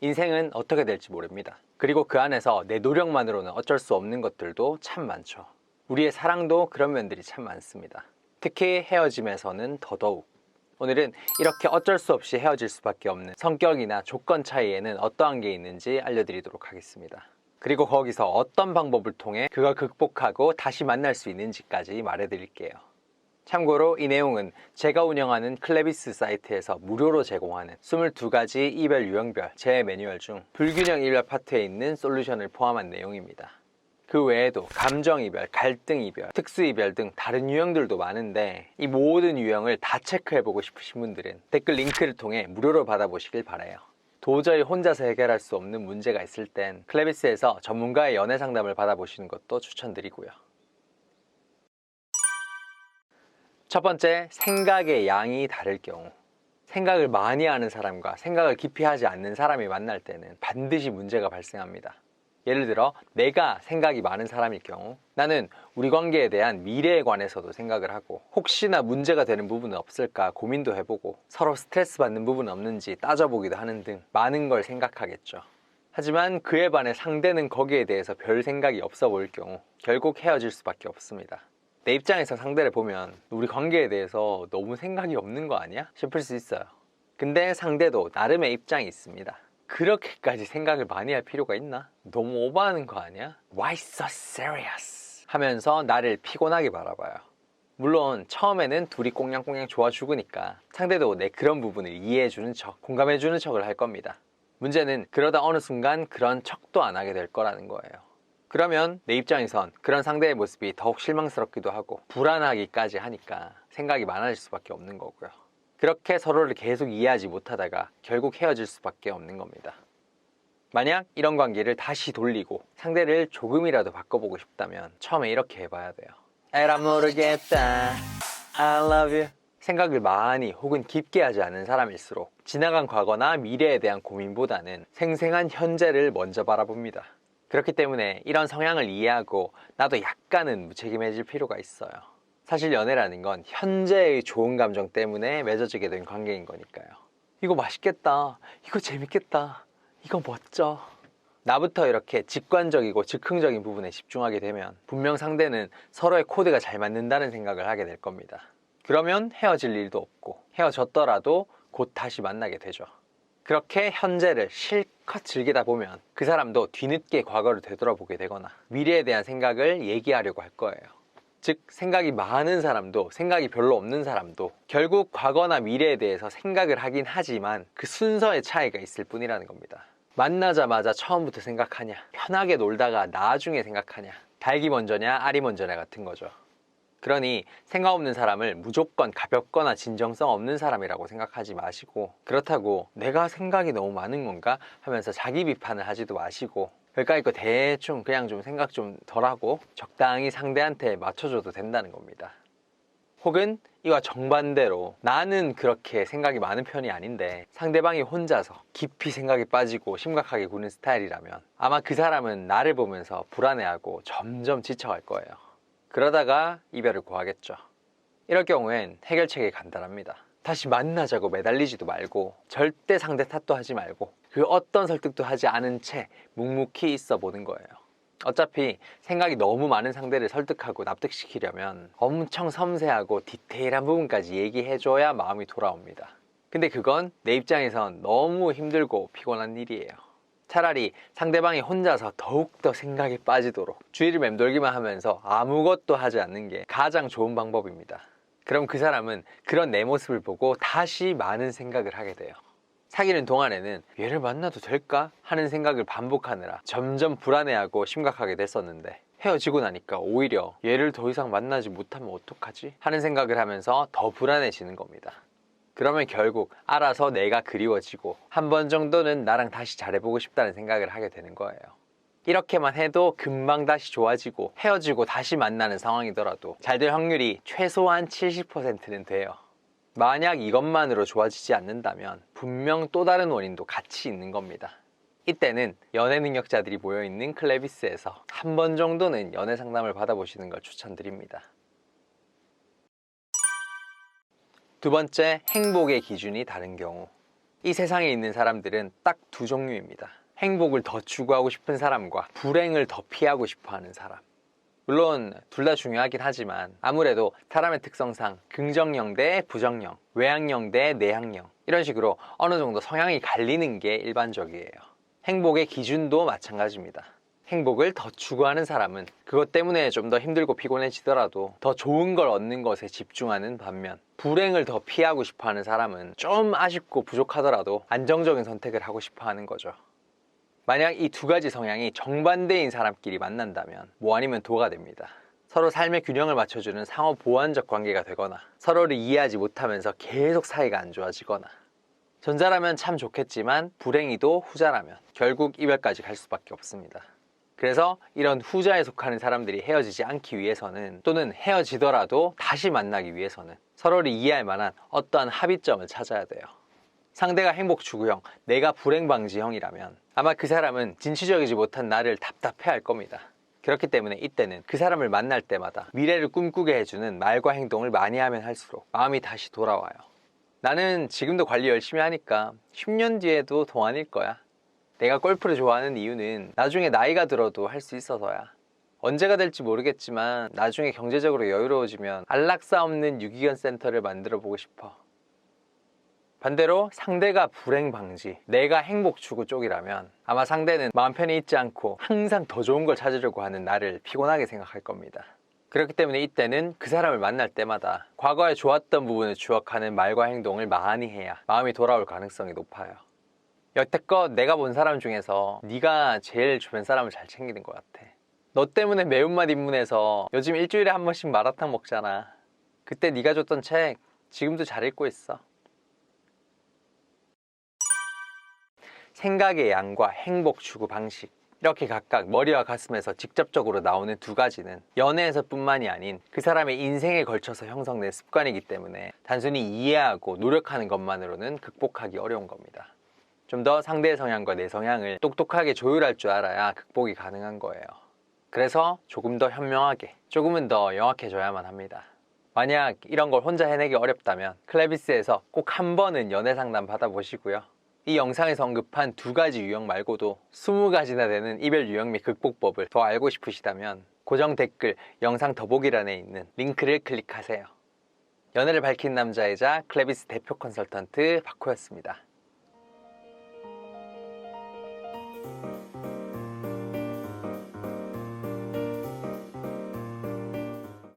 인생은 어떻게 될지 모릅니다. 그리고 그 안에서 내 노력만으로는 어쩔 수 없는 것들도 참 많죠. 우리의 사랑도 그런 면들이 참 많습니다. 특히 헤어짐에서는 더더욱. 오늘은 이렇게 어쩔 수 없이 헤어질 수밖에 없는 성격이나 조건 차이에는 어떠한 게 있는지 알려드리도록 하겠습니다. 그리고 거기서 어떤 방법을 통해 그걸 극복하고 다시 만날 수 있는지까지 말해드릴게요. 참고로 이 내용은 제가 운영하는 클레비스 사이트에서 무료로 제공하는 22가지 이별 유형별 제 매뉴얼 중 불균형 이별 파트에 있는 솔루션을 포함한 내용입니다. 그 외에도 감정이별, 갈등이별, 특수이별 등 다른 유형들도 많은데 이 모든 유형을 다 체크해보고 싶으신 분들은 댓글 링크를 통해 무료로 받아보시길 바라요. 도저히 혼자서 해결할 수 없는 문제가 있을 땐 클레비스에서 전문가의 연애 상담을 받아보시는 것도 추천드리고요. 첫 번째, 생각의 양이 다를 경우. 생각을 많이 하는 사람과 생각을 깊이 하지 않는 사람이 만날 때는 반드시 문제가 발생합니다. 예를 들어 내가 생각이 많은 사람일 경우 나는 우리 관계에 대한 미래에 관해서도 생각을 하고 혹시나 문제가 되는 부분은 없을까 고민도 해보고 서로 스트레스 받는 부분은 없는지 따져보기도 하는 등 많은 걸 생각하겠죠. 하지만 그에 반해 상대는 거기에 대해서 별 생각이 없어 보일 경우 결국 헤어질 수밖에 없습니다. 내 입장에서 상대를 보면 우리 관계에 대해서 너무 생각이 없는 거 아니야? 싶을 수 있어요. 근데 상대도 나름의 입장이 있습니다. 그렇게까지 생각을 많이 할 필요가 있나? 너무 오버하는 거 아니야? Why so serious? 하면서 나를 피곤하게 바라봐요. 물론 처음에는 둘이 꽁냥꽁냥 좋아 죽으니까 상대도 내 그런 부분을 이해해주는 척, 공감해주는 척을 할 겁니다. 문제는 그러다 어느 순간 그런 척도 안 하게 될 거라는 거예요. 그러면 내 입장에선 그런 상대의 모습이 더욱 실망스럽기도 하고 불안하기까지 하니까 생각이 많아질 수밖에 없는 거고요. 그렇게 서로를 계속 이해하지 못하다가 결국 헤어질 수밖에 없는 겁니다. 만약 이런 관계를 다시 돌리고 상대를 조금이라도 바꿔보고 싶다면 처음에 이렇게 해봐야 돼요. 에라 모르겠다, I love you. 생각을 많이 혹은 깊게 하지 않은 사람일수록 지나간 과거나 미래에 대한 고민보다는 생생한 현재를 먼저 바라봅니다. 그렇기 때문에 이런 성향을 이해하고 나도 약간은 무책임해질 필요가 있어요. 사실 연애라는 건 현재의 좋은 감정 때문에 맺어지게 된 관계인 거니까요. 이거 맛있겠다, 이거 재밌겠다, 이거 멋져. 나부터 이렇게 직관적이고 즉흥적인 부분에 집중하게 되면 분명 상대는 서로의 코드가 잘 맞는다는 생각을 하게 될 겁니다. 그러면 헤어질 일도 없고 헤어졌더라도 곧 다시 만나게 되죠. 그렇게 현재를 실컷 즐기다 보면 그 사람도 뒤늦게 과거를 되돌아보게 되거나 미래에 대한 생각을 얘기하려고 할 거예요. 즉 생각이 많은 사람도 생각이 별로 없는 사람도 결국 과거나 미래에 대해서 생각을 하긴 하지만 그 순서의 차이가 있을 뿐이라는 겁니다. 만나자마자 처음부터 생각하냐, 편하게 놀다가 나중에 생각하냐, 닭이 먼저냐 알이 먼저냐 같은 거죠. 그러니 생각 없는 사람을 무조건 가볍거나 진정성 없는 사람이라고 생각하지 마시고, 그렇다고 내가 생각이 너무 많은 건가 하면서 자기 비판을 하지도 마시고, 그러니까 이거 대충 그냥 좀 생각 좀 덜하고 적당히 상대한테 맞춰줘도 된다는 겁니다. 혹은 이와 정반대로 나는 그렇게 생각이 많은 편이 아닌데 상대방이 혼자서 깊이 생각에 빠지고 심각하게 구는 스타일이라면 아마 그 사람은 나를 보면서 불안해하고 점점 지쳐갈 거예요. 그러다가 이별을 고하겠죠. 이럴 경우엔 해결책이 간단합니다. 다시 만나자고 매달리지도 말고 절대 상대 탓도 하지 말고 그 어떤 설득도 하지 않은 채 묵묵히 있어 보는 거예요. 어차피 생각이 너무 많은 상대를 설득하고 납득시키려면 엄청 섬세하고 디테일한 부분까지 얘기해줘야 마음이 돌아옵니다. 근데 그건 내 입장에선 너무 힘들고 피곤한 일이에요. 차라리 상대방이 혼자서 더욱더 생각에 빠지도록 주의를 맴돌기만 하면서 아무것도 하지 않는 게 가장 좋은 방법입니다. 그럼 그 사람은 그런 내 모습을 보고 다시 많은 생각을 하게 돼요. 사귀는 동안에는 얘를 만나도 될까? 하는 생각을 반복하느라 점점 불안해하고 심각하게 됐었는데 헤어지고 나니까 오히려 얘를 더 이상 만나지 못하면 어떡하지? 하는 생각을 하면서 더 불안해지는 겁니다. 그러면 결국 알아서 내가 그리워지고 한 번 정도는 나랑 다시 잘해보고 싶다는 생각을 하게 되는 거예요. 이렇게만 해도 금방 다시 좋아지고 헤어지고 다시 만나는 상황이더라도 잘 될 확률이 최소한 70%는 돼요. 만약 이것만으로 좋아지지 않는다면 분명 또 다른 원인도 같이 있는 겁니다. 이때는 연애 능력자들이 모여있는 클레비스에서 한 번 정도는 연애 상담을 받아보시는 걸 추천드립니다. 두 번째, 행복의 기준이 다른 경우. 이 세상에 있는 사람들은 딱 두 종류입니다. 행복을 더 추구하고 싶은 사람과 불행을 더 피하고 싶어 하는 사람. 물론 둘 다 중요하긴 하지만 아무래도 사람의 특성상 긍정형 대 부정형, 외향형 대 내향형 이런 식으로 어느 정도 성향이 갈리는 게 일반적이에요. 행복의 기준도 마찬가지입니다. 행복을 더 추구하는 사람은 그것 때문에 좀 더 힘들고 피곤해지더라도 더 좋은 걸 얻는 것에 집중하는 반면, 불행을 더 피하고 싶어 하는 사람은 좀 아쉽고 부족하더라도 안정적인 선택을 하고 싶어 하는 거죠. 만약 이 두 가지 성향이 정반대인 사람끼리 만난다면 뭐 아니면 도가 됩니다. 서로 삶의 균형을 맞춰주는 상호 보완적 관계가 되거나 서로를 이해하지 못하면서 계속 사이가 안 좋아지거나, 전자라면 참 좋겠지만 불행히도 후자라면 결국 이별까지 갈 수밖에 없습니다. 그래서 이런 후자에 속하는 사람들이 헤어지지 않기 위해서는, 또는 헤어지더라도 다시 만나기 위해서는 서로를 이해할 만한 어떠한 합의점을 찾아야 돼요. 상대가 행복 추구형, 내가 불행 방지형이라면 아마 그 사람은 진취적이지 못한 나를 답답해 할 겁니다. 그렇기 때문에 이때는 그 사람을 만날 때마다 미래를 꿈꾸게 해주는 말과 행동을 많이 하면 할수록 마음이 다시 돌아와요. 나는 지금도 관리 열심히 하니까 10년 뒤에도 동안일 거야. 내가 골프를 좋아하는 이유는 나중에 나이가 들어도 할 수 있어서야. 언제가 될지 모르겠지만 나중에 경제적으로 여유로워지면 안락사 없는 유기견 센터를 만들어 보고 싶어. 반대로 상대가 불행 방지, 내가 행복 추구 쪽이라면 아마 상대는 마음 편히 있지 않고 항상 더 좋은 걸 찾으려고 하는 나를 피곤하게 생각할 겁니다. 그렇기 때문에 이때는 그 사람을 만날 때마다 과거에 좋았던 부분을 추억하는 말과 행동을 많이 해야 마음이 돌아올 가능성이 높아요. 여태껏 내가 본 사람 중에서 네가 제일 주변 사람을 잘 챙기는 것 같아. 너 때문에 매운맛 입문해서 요즘 일주일에 한 번씩 마라탕 먹잖아. 그때 네가 줬던 책 지금도 잘 읽고 있어. 생각의 양과 행복 추구 방식, 이렇게 각각 머리와 가슴에서 직접적으로 나오는 두 가지는 연애에서뿐만이 아닌 그 사람의 인생에 걸쳐서 형성된 습관이기 때문에 단순히 이해하고 노력하는 것만으로는 극복하기 어려운 겁니다. 좀 더 상대의 성향과 내 성향을 똑똑하게 조율할 줄 알아야 극복이 가능한 거예요. 그래서 조금 더 현명하게, 조금은 더 영악해져야만 합니다. 만약 이런 걸 혼자 해내기 어렵다면 클레비스에서 꼭 한 번은 연애 상담 받아보시고요. 이 영상에서 언급한 두 가지 유형 말고도 20가지나 되는 이별 유형 및 극복법을 더 알고 싶으시다면 고정 댓글 영상 더보기란에 있는 링크를 클릭하세요. 연애를 밝힌 남자이자 클레비스 대표 컨설턴트 박호였습니다.